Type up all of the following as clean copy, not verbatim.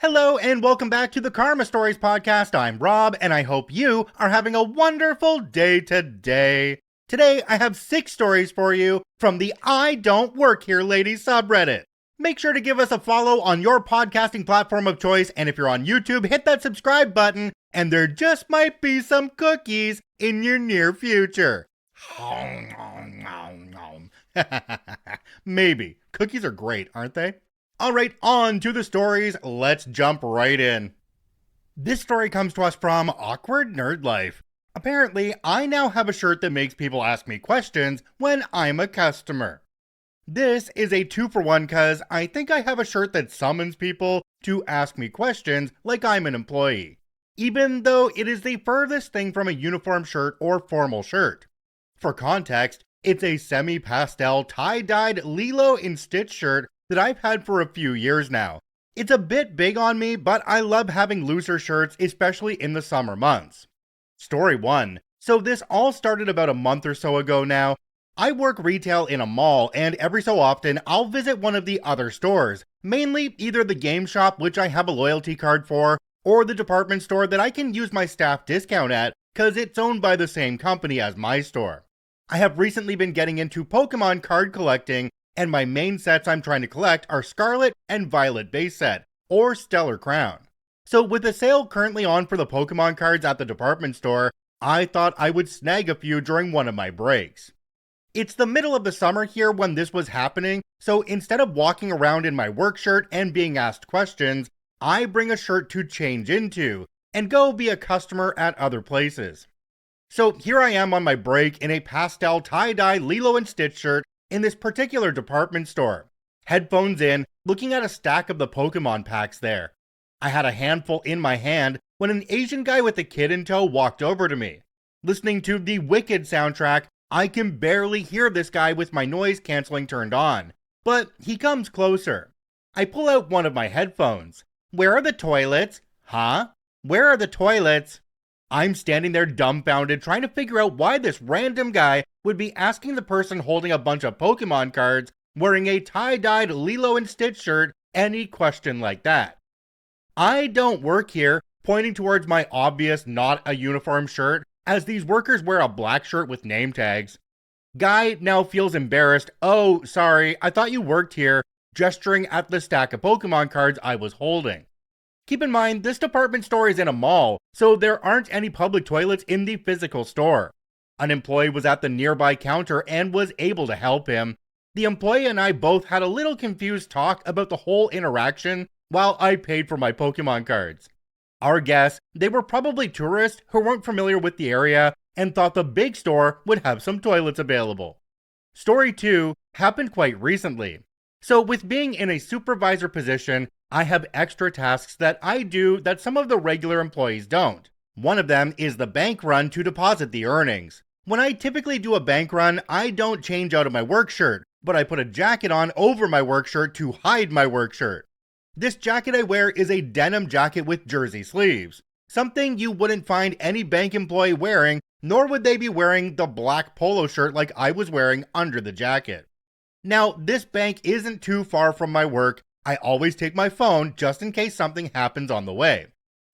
Hello and welcome back to the Karma Stories podcast. I'm Rob and I hope you are having a wonderful day today. Today I have 6 stories for you from the IDontWorkHereLady subreddit. Make sure to give us a follow on your podcasting platform of choice, and if you're on YouTube, hit that subscribe button and there just might be some cookies in your near future. Maybe. Cookies are great, aren't they? Alright, on to the stories. Let's jump right in. This story comes to us from Awkward Nerd Life. Apparently, I now have a shirt that makes people ask me questions when I'm a customer. This is a 2-for-1 cause I think I have a shirt that summons people to ask me questions like I'm an employee, even though it is the furthest thing from a uniform shirt or formal shirt. For context, it's a semi-pastel tie-dyed Lilo and Stitch shirt that I've had for a few years now. It's a bit big on me, but I love having looser shirts, especially in the summer months. Story 1. So this all started about a month or so ago now. I work retail in a mall, and every so often I'll visit one of the other stores, mainly either the game shop, which I have a loyalty card for, or the department store that I can use my staff discount at, cause it's owned by the same company as my store. I have recently been getting into Pokemon card collecting, and my main sets I'm trying to collect are Scarlet and Violet base set, or Stellar Crown. So with the sale currently on for the Pokemon cards at the department store, I thought I would snag a few during one of my breaks. It's the middle of the summer here when this was happening, so instead of walking around in my work shirt and being asked questions, I bring a shirt to change into, and go be a customer at other places. So here I am on my break in a pastel tie-dye Lilo and Stitch shirt in this particular department store. Headphones in, looking at a stack of the Pokemon packs there. I had a handful in my hand when an Asian guy with a kid in tow walked over to me. Listening to the Wicked soundtrack, I can barely hear this guy with my noise cancelling turned on, but he comes closer. I pull out one of my headphones. Where are the toilets? Huh? Where are the toilets? I'm standing there dumbfounded trying to figure out why this random guy would be asking the person holding a bunch of Pokemon cards wearing a tie-dyed Lilo and Stitch shirt any question like that. I don't work here, pointing towards my obvious not a uniform shirt as these workers wear a black shirt with name tags. Guy now feels embarrassed. Oh, sorry, I thought you worked here, gesturing at the stack of Pokemon cards I was holding. Keep in mind, this department store is in a mall, so there aren't any public toilets in the physical store. An employee was at the nearby counter and was able to help him. The employee and I both had a little confused talk about the whole interaction while I paid for my Pokemon cards. Our guess, they were probably tourists who weren't familiar with the area and thought the big store would have some toilets available. Story 2 happened quite recently. So with being in a supervisor position, I have extra tasks that I do that some of the regular employees don't. One of them is the bank run to deposit the earnings. When I typically do a bank run, I don't change out of my work shirt, but I put a jacket on over my work shirt to hide my work shirt. This jacket I wear is a denim jacket with jersey sleeves, something you wouldn't find any bank employee wearing, nor would they be wearing the black polo shirt like I was wearing under the jacket. Now, this bank isn't too far from my work. I always take my phone just in case something happens on the way.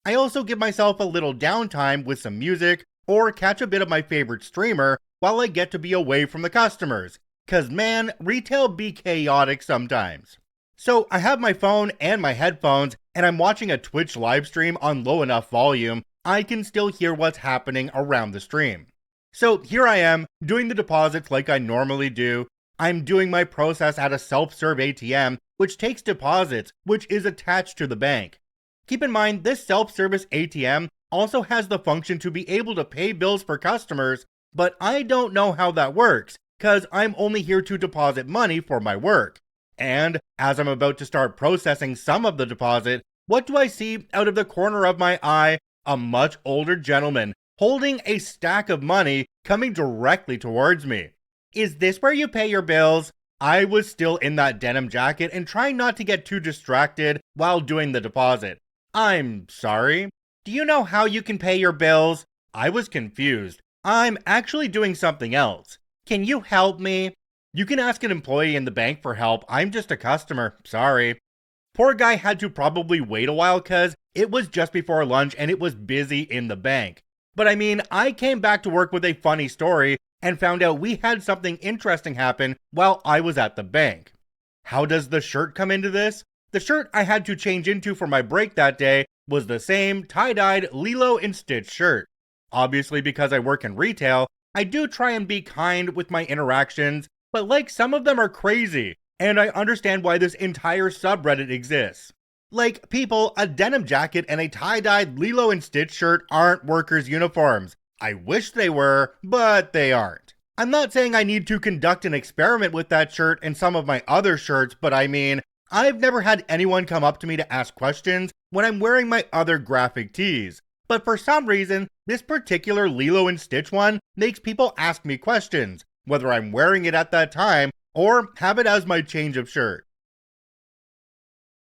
I also give myself a little downtime with some music or catch a bit of my favorite streamer while I get to be away from the customers, cause man, retail be chaotic sometimes. So I have my phone and my headphones and I'm watching a Twitch livestream on low enough volume I can still hear what's happening around the stream. So here I am doing the deposits like I normally do. I'm doing my process at a self-serve ATM, which takes deposits, which is attached to the bank. Keep in mind, this self-service ATM also has the function to be able to pay bills for customers, but I don't know how that works, cause I'm only here to deposit money for my work. And as I'm about to start processing some of the deposit, what do I see out of the corner of my eye? A much older gentleman holding a stack of money coming directly towards me. Is this where you pay your bills? I was still in that denim jacket and trying not to get too distracted while doing the deposit. I'm sorry. Do you know how you can pay your bills? I was confused. I'm actually doing something else. Can you help me? You can ask an employee in the bank for help. I'm just a customer. Sorry. Poor guy had to probably wait a while cause it was just before lunch and it was busy in the bank. But I mean, I came back to work with a funny story and found out we had something interesting happen while I was at the bank. How does the shirt come into this? The shirt I had to change into for my break that day was the same tie-dyed Lilo and Stitch shirt. Obviously, because I work in retail, I do try and be kind with my interactions, but like some of them are crazy, and I understand why this entire subreddit exists. Like, people, a denim jacket and a tie-dyed Lilo and Stitch shirt aren't workers' uniforms. I wish they were, but they aren't. I'm not saying I need to conduct an experiment with that shirt and some of my other shirts, but I mean, I've never had anyone come up to me to ask questions when I'm wearing my other graphic tees. But for some reason, this particular Lilo and Stitch one makes people ask me questions, whether I'm wearing it at that time or have it as my change of shirt.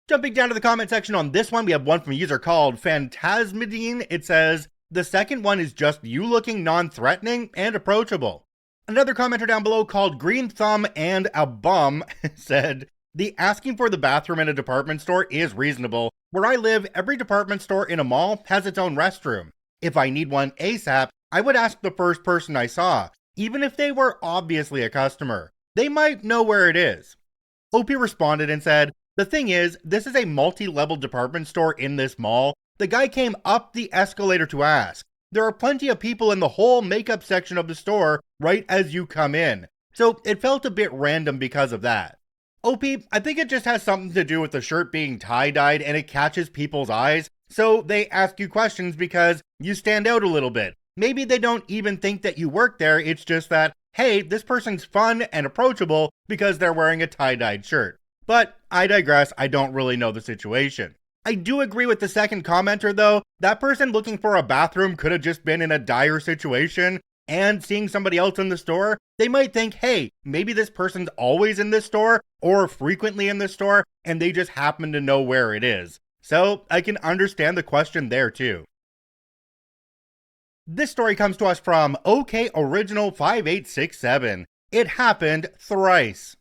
Jumping down to the comment section on this one, we have one from a user called Phantasmidine. It says, the second one is just you looking non-threatening and approachable. Another commenter down below called Green Thumb and a Bum said, the asking for the bathroom in a department store is reasonable. Where I live, every department store in a mall has its own restroom. If I need one ASAP, I would ask the first person I saw, even if they were obviously a customer. They might know where it is. OP responded and said, the thing is, this is a multi-level department store in this mall. The guy came up the escalator to ask. There are plenty of people in the whole makeup section of the store right as you come in. So it felt a bit random because of that. OP, I think it just has something to do with the shirt being tie-dyed and it catches people's eyes, so they ask you questions because you stand out a little bit. Maybe they don't even think that you work there, it's just that, hey, this person's fun and approachable because they're wearing a tie-dyed shirt. But I digress, I don't really know the situation. I do agree with the second commenter though, that person looking for a bathroom could have just been in a dire situation, and seeing somebody else in the store, they might think, hey, maybe this person's always in this store or frequently in this store and they just happen to know where it is. So I can understand the question there too. This story comes to us from OK Original 5867. It happened thrice.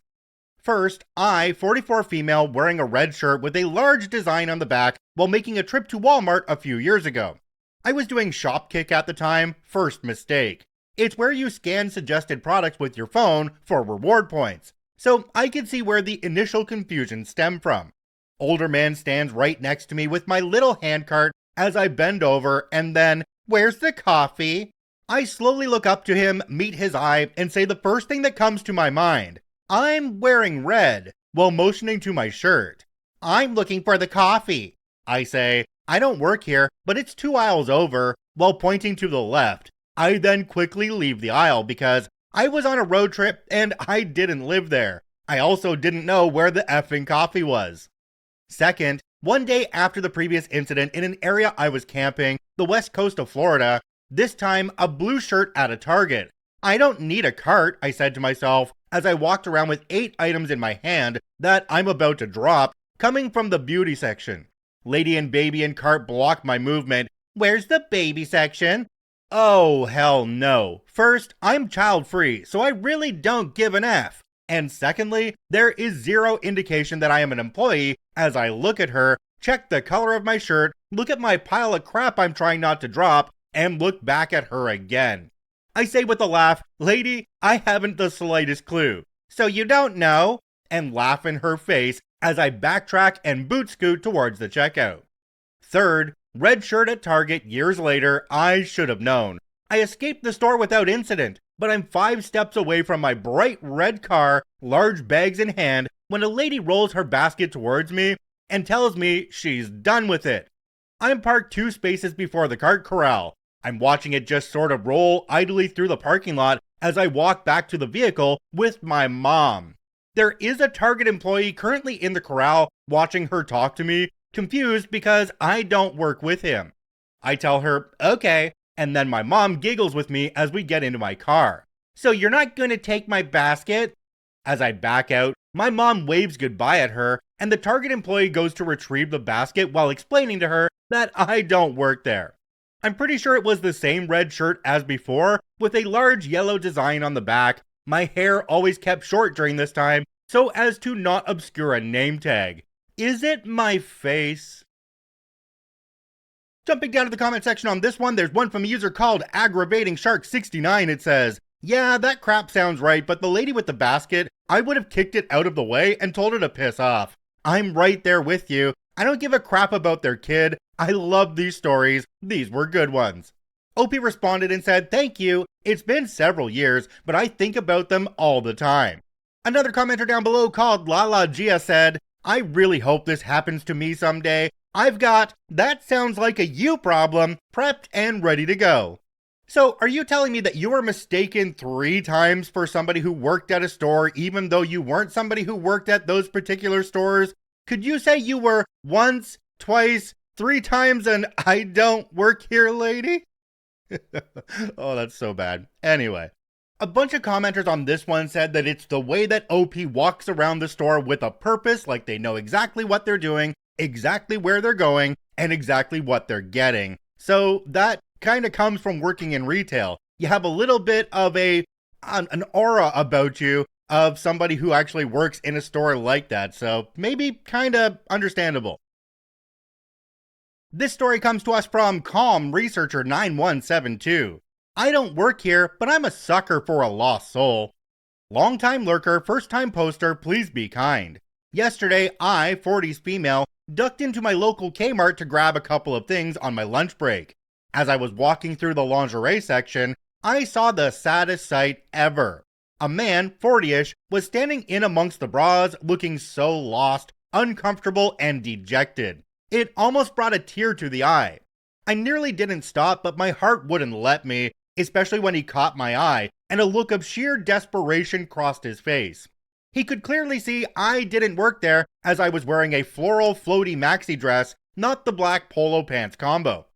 First, I, 44 female, wearing a red shirt with a large design on the back while making a trip to Walmart a few years ago. I was doing Shopkick at the time, first mistake. It's where you scan suggested products with your phone for reward points, so I can see where the initial confusion stemmed from. Older man stands right next to me with my little handcart as I bend over and then, where's the coffee? I slowly look up to him, meet his eye, and say the first thing that comes to my mind. I'm wearing red, while motioning to my shirt. I'm looking for the coffee. I say, I don't work here, but it's 2 aisles over, while pointing to the left. I then quickly leave the aisle because I was on a road trip and I didn't live there. I also didn't know where the effing coffee was. Second, one day after the previous incident in an area I was camping, the west coast of Florida, this time a blue shirt at a Target. I don't need a cart, I said to myself as I walked around with 8 items in my hand that I'm about to drop, coming from the beauty section. Lady and baby and cart blocked my movement. Where's the baby section? Oh, hell no. First, I'm child-free, so I really don't give an F. And secondly, there is zero indication that I am an employee as I look at her, check the color of my shirt, look at my pile of crap I'm trying not to drop, and look back at her again. I say with a laugh, lady, I haven't the slightest clue. So you don't know? And laugh in her face as I backtrack and boot scoot towards the checkout. Third, red shirt at Target years later, I should have known. I escaped the store without incident, but I'm 5 steps away from my bright red car, large bags in hand, when a lady rolls her basket towards me and tells me she's done with it. I'm parked 2 spaces before the cart corral. I'm watching it just sort of roll idly through the parking lot as I walk back to the vehicle with my mom. There is a Target employee currently in the corral watching her talk to me, confused because I don't work with him. I tell her, okay, and then my mom giggles with me as we get into my car. So you're not going to take my basket? As I back out, my mom waves goodbye at her, and the Target employee goes to retrieve the basket while explaining to her that I don't work there. I'm pretty sure it was the same red shirt as before, with a large yellow design on the back. My hair always kept short during this time, so as to not obscure a name tag. is it my face? Jumping down to the comment section on this one, there's one from a user called Aggravating Shark 69. It says, yeah, that crap sounds right, but the lady with the basket, I would have kicked it out of the way and told her to piss off. I'm right there with you. I don't give a crap about their kid. I love these stories. These were good ones. OP responded and said, thank you. It's been several years, but I think about them all the time. Another commenter down below called Lala Gia said, I really hope this happens to me someday. I've got, that sounds like a you problem, prepped and ready to go. So, are you telling me that you were mistaken 3 times for somebody who worked at a store even though you weren't somebody who worked at those particular stores? Could you say you were once, twice, 3 times an I don't work here lady? Oh, that's so bad. Anyway, a bunch of commenters on this one said that it's the way that OP walks around the store with a purpose, like they know exactly what they're doing, exactly where they're going, and exactly what they're getting. So that kind of comes from working in retail. You have a little bit of an aura about you of somebody who actually works in a store like that. So maybe kind of understandable. This story comes to us from Calm Researcher 9172. I don't work here, but I'm a sucker for a lost soul. Long-time lurker, first-time poster, please be kind. Yesterday, I, 40s female, ducked into my local Kmart to grab a couple of things on my lunch break. As I was walking through the lingerie section, I saw the saddest sight ever. A man, 40-ish, was standing in amongst the bras, looking so lost, uncomfortable, and dejected. It almost brought a tear to the eye. I nearly didn't stop, but my heart wouldn't let me, especially when he caught my eye, and a look of sheer desperation crossed his face. He could clearly see I didn't work there, as I was wearing a floral floaty maxi dress, not the black polo pants combo.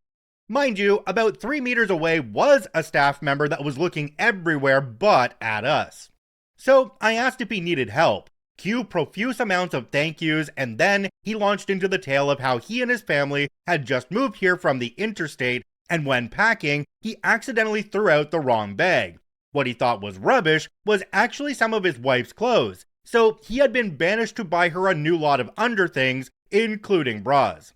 Mind you, about 3 meters away was a staff member that was looking everywhere but at us. So I asked if he needed help. Cue profuse amounts of thank yous, and then he launched into the tale of how he and his family had just moved here from the interstate, and when packing, he accidentally threw out the wrong bag. What he thought was rubbish was actually some of his wife's clothes, so he had been banished to buy her a new lot of underthings, including bras.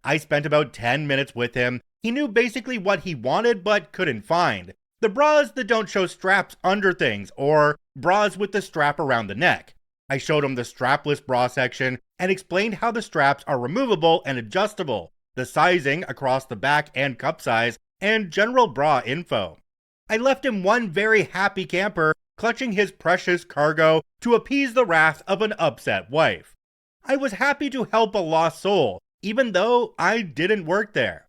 I spent about 10 minutes with him. He knew basically what he wanted but couldn't find. The bras that don't show straps under things, or bras with the strap around the neck. I showed him the strapless bra section and explained how the straps are removable and adjustable, the sizing across the back and cup size, and general bra info. I left him one very happy camper, clutching his precious cargo to appease the wrath of an upset wife. I was happy to help a lost soul, even though I didn't work there.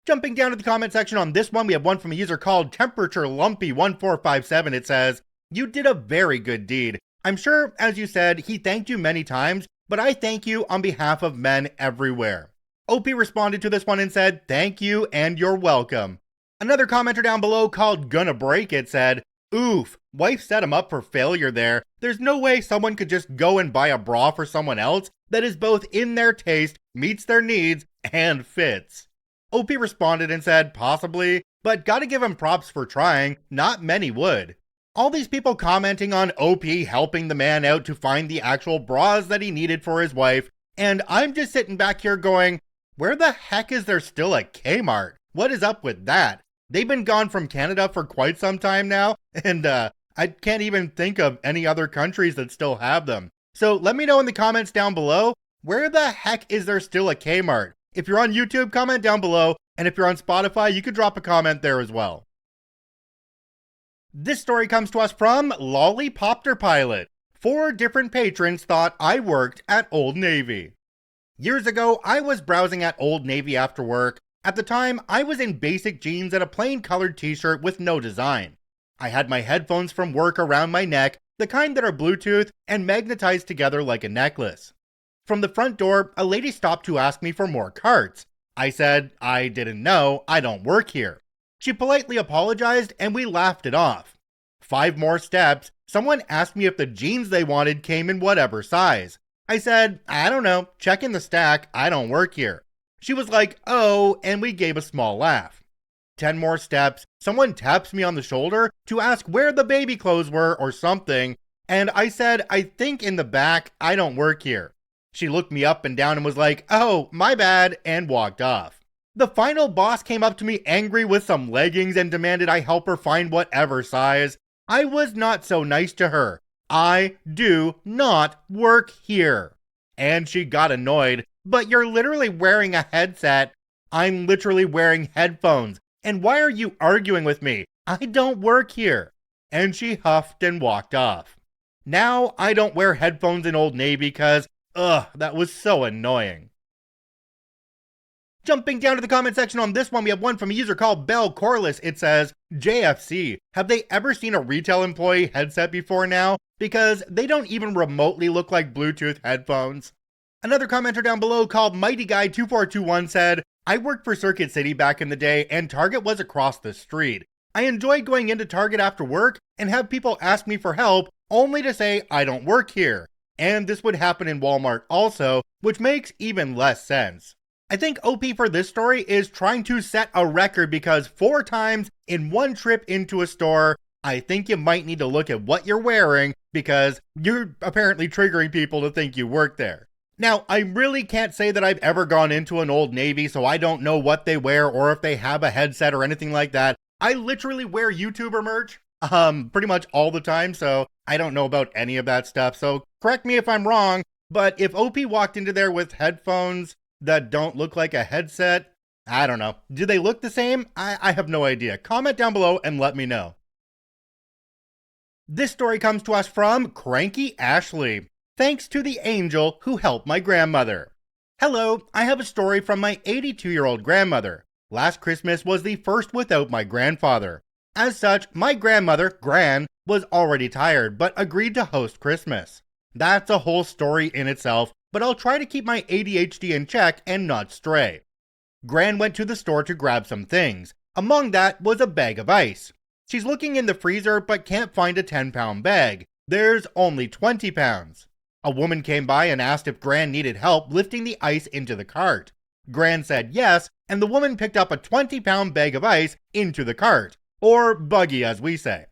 Jumping down to the comment section on this one, we have one from a user called Temperature Lumpy 1457. It says, you did a very good deed. I'm sure, as you said, he thanked you many times, but I thank you on behalf of men everywhere. OP responded to this one and said, thank you and you're welcome. Another commenter down below called Gonna Break It said, oof, wife set him up for failure there. There's no way someone could just go and buy a bra for someone else that is both in their taste, meets their needs, and fits. OP responded and said, possibly, but gotta give him props for trying, not many would. All these people commenting on OP helping the man out to find the actual bras that he needed for his wife, and I'm just sitting back here going, where the heck is there still a Kmart? What is up with that? They've been gone from Canada for quite some time now, and I can't even think of any other countries that still have them. So let me know in the comments down below, where the heck is there still a Kmart? If you're on YouTube, comment down below, and if you're on Spotify, you could drop a comment there as well. This story comes to us from Lollipopter Pilot. 4 different patrons thought I worked at Old Navy. Years ago, I was browsing at Old Navy after work. At the time, I was in basic jeans and a plain colored t-shirt with no design. I had my headphones from work around my neck, the kind that are Bluetooth and magnetized together like a necklace. From the front door, a lady stopped to ask me for more carts. I said, I didn't know, I don't work here. She politely apologized and we laughed it off. 5 more steps, someone asked me if the jeans they wanted came in whatever size. I said, I don't know, check in the stack, I don't work here. She was like, oh, and we gave a small laugh. 10 more steps, someone taps me on the shoulder to ask where the baby clothes were or something. And I said, I think in the back, I don't work here. She looked me up and down and was like, oh, my bad, and walked off. The final boss came up to me angry with some leggings and demanded I help her find whatever size. I was not so nice to her. I do not work here. And she got annoyed, but you're literally wearing a headset. I'm literally wearing headphones. And why are you arguing with me? I don't work here. And she huffed and walked off. Now I don't wear headphones in Old Navy because, that was so annoying. Jumping down to the comment section on this one, we have one from a user called Bell Corliss. It says, JFC, have they ever seen a retail employee headset before now? Because they don't even remotely look like Bluetooth headphones. Another commenter down below called Mighty Guy 2421 said, I worked for Circuit City back in the day and Target was across the street. I enjoyed going into Target after work and have people ask me for help only to say I don't work here. And this would happen in Walmart also, which makes even less sense. I think OP for this story is trying to set a record because 4 times in one trip into a store, I think you might need to look at what you're wearing because you're apparently triggering people to think you work there. Now, I really can't say that I've ever gone into an Old Navy, so I don't know what they wear or if they have a headset or anything like that. I literally wear YouTuber merch, pretty much all the time, so I don't know about any of that stuff. So correct me if I'm wrong, but if OP walked into there with headphones that don't look like a headset, I don't know. Do they look the same? I have no idea. Comment down below and let me know. This story comes to us from Cranky Ashley. Thanks to the angel who helped my grandmother. Hello, I have a story from my 82-year-old grandmother. Last Christmas was the first without my grandfather. As such, my grandmother, Gran, was already tired but agreed to host Christmas. That's a whole story in itself, but I'll try to keep my ADHD in check and not stray. Gran went to the store to grab some things. Among that was a bag of ice. She's looking in the freezer but can't find a 10-pound bag. There's only 20 pounds. A woman came by and asked if Gran needed help lifting the ice into the cart. Gran said yes, and the woman picked up a 20-pound bag of ice into the cart, or buggy as we say.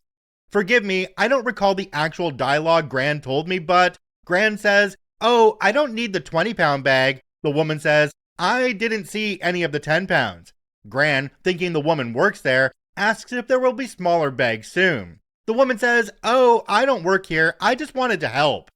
Forgive me, I don't recall the actual dialogue Gran told me, but Gran says, oh, I don't need the 20-pound bag. The woman says, I didn't see any of the 10 pounds. Gran, thinking the woman works there, asks if there will be smaller bags soon. The woman says, oh, I don't work here, I just wanted to help.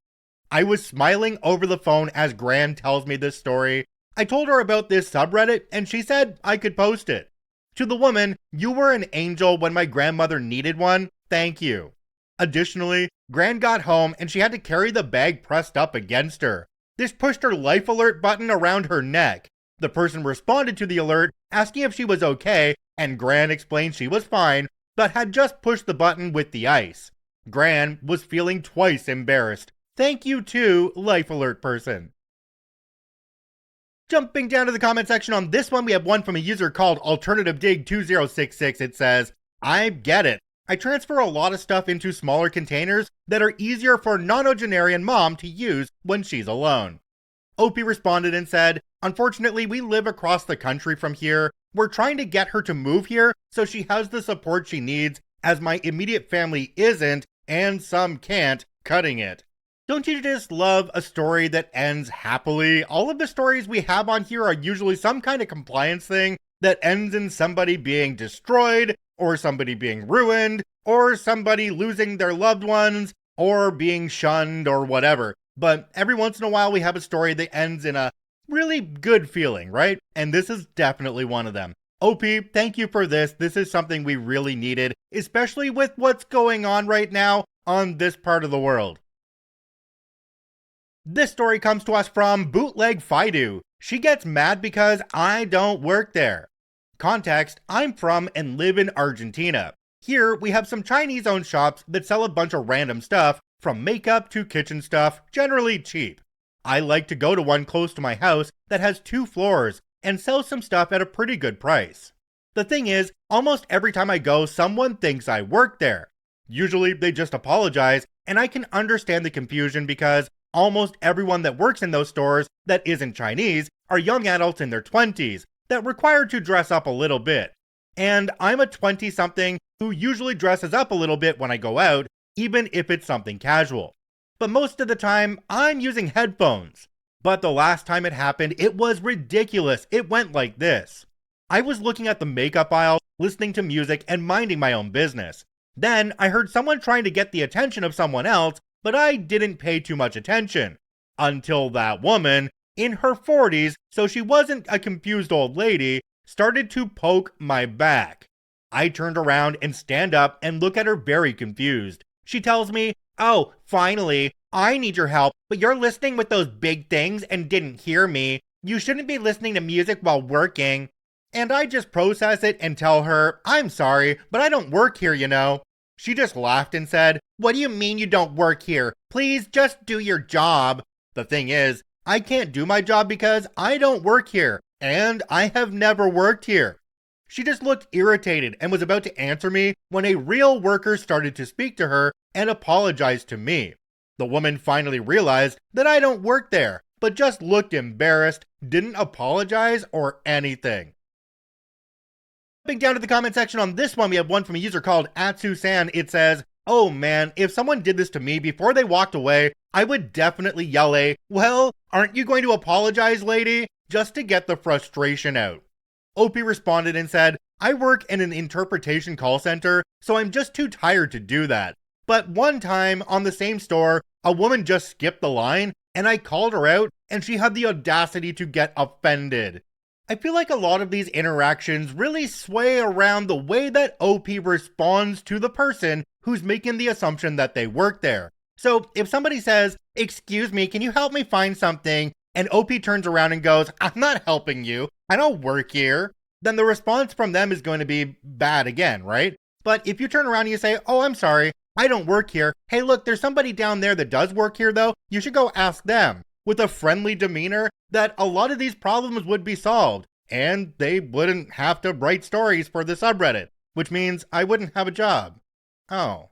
I was smiling over the phone as Gran tells me this story. I told her about this subreddit and she said I could post it. To the woman, you were an angel when my grandmother needed one. Thank you. Additionally, Gran got home and she had to carry the bag pressed up against her. This pushed her life alert button around her neck. The person responded to the alert asking if she was okay, and Gran explained she was fine, but had just pushed the button with the ice. Gran was feeling twice embarrassed. Thank you too, life alert person. Jumping down to the comment section on this one, we have one from a user called AlternativeDig2066. It says, I get it. I transfer a lot of stuff into smaller containers that are easier for nonagenarian mom to use when she's alone. Opie responded and said, unfortunately, we live across the country from here. We're trying to get her to move here so she has the support she needs, as my immediate family isn't, and some can't, cutting it. Don't you just love a story that ends happily? All of the stories we have on here are usually some kind of compliance thing that ends in somebody being destroyed, or somebody being ruined, or somebody losing their loved ones, or being shunned, or whatever. But every once in a while we have a story that ends in a really good feeling, right? And this is definitely one of them. OP, thank you for this. This is something we really needed, especially with what's going on right now on this part of the world. This story comes to us from Bootleg Fidu. She gets mad because I don't work there. Context, I'm from and live in Argentina. Here, we have some Chinese-owned shops that sell a bunch of random stuff, from makeup to kitchen stuff, generally cheap. I like to go to one close to my house that has 2 floors and sells some stuff at a pretty good price. The thing is, almost every time I go, someone thinks I work there. Usually, they just apologize, and I can understand the confusion because almost everyone that works in those stores that isn't Chinese are young adults in their 20s that require to dress up a little bit. And I'm a 20-something who usually dresses up a little bit when I go out, even if it's something casual. But most of the time, I'm using headphones. But the last time it happened, it was ridiculous. It went like this. I was looking at the makeup aisle, listening to music, and minding my own business. Then I heard someone trying to get the attention of someone else, but I didn't pay too much attention. Until that woman, in her 40s, so she wasn't a confused old lady, started to poke my back. I turned around and stand up and look at her very confused. She tells me, "Oh, finally, I need your help, but you're listening with those big things and didn't hear me. You shouldn't be listening to music while working." And I just process it and tell her, "I'm sorry, but I don't work here, you know." She just laughed and said, "What do you mean you don't work here? Please just do your job." The thing is, I can't do my job because I don't work here, and I have never worked here. She just looked irritated and was about to answer me when a real worker started to speak to her and apologize to me. The woman finally realized that I don't work there, but just looked embarrassed, didn't apologize or anything. Jumping down to the comment section on this one, we have one from a user called Atsu-san. It says, "Oh man, if someone did this to me before they walked away, I would definitely yell a, 'Well, aren't you going to apologize, lady?' just to get the frustration out." OP responded and said, "I work in an interpretation call center, so I'm just too tired to do that. But one time on the same store, a woman just skipped the line and I called her out and she had the audacity to get offended." I feel like a lot of these interactions really sway around the way that OP responds to the person who's making the assumption that they work there. So if somebody says, "Excuse me, can you help me find something?" and OP turns around and goes, "I'm not helping you, I don't work here," then the response from them is going to be bad again, right? But if you turn around and you say, "Oh, I'm sorry, I don't work here. Hey, look, there's somebody down there that does work here though. You should go ask them," with a friendly demeanor, that a lot of these problems would be solved, and they wouldn't have to write stories for the subreddit, which means I wouldn't have a job. Oh.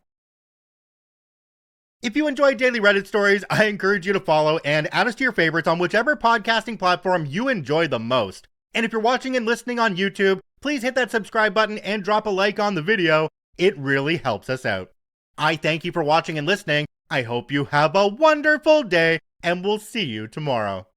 If you enjoy daily Reddit stories, I encourage you to follow and add us to your favorites on whichever podcasting platform you enjoy the most. And if you're watching and listening on YouTube, please hit that subscribe button and drop a like on the video. It really helps us out. I thank you for watching and listening. I hope you have a wonderful day, and we'll see you tomorrow.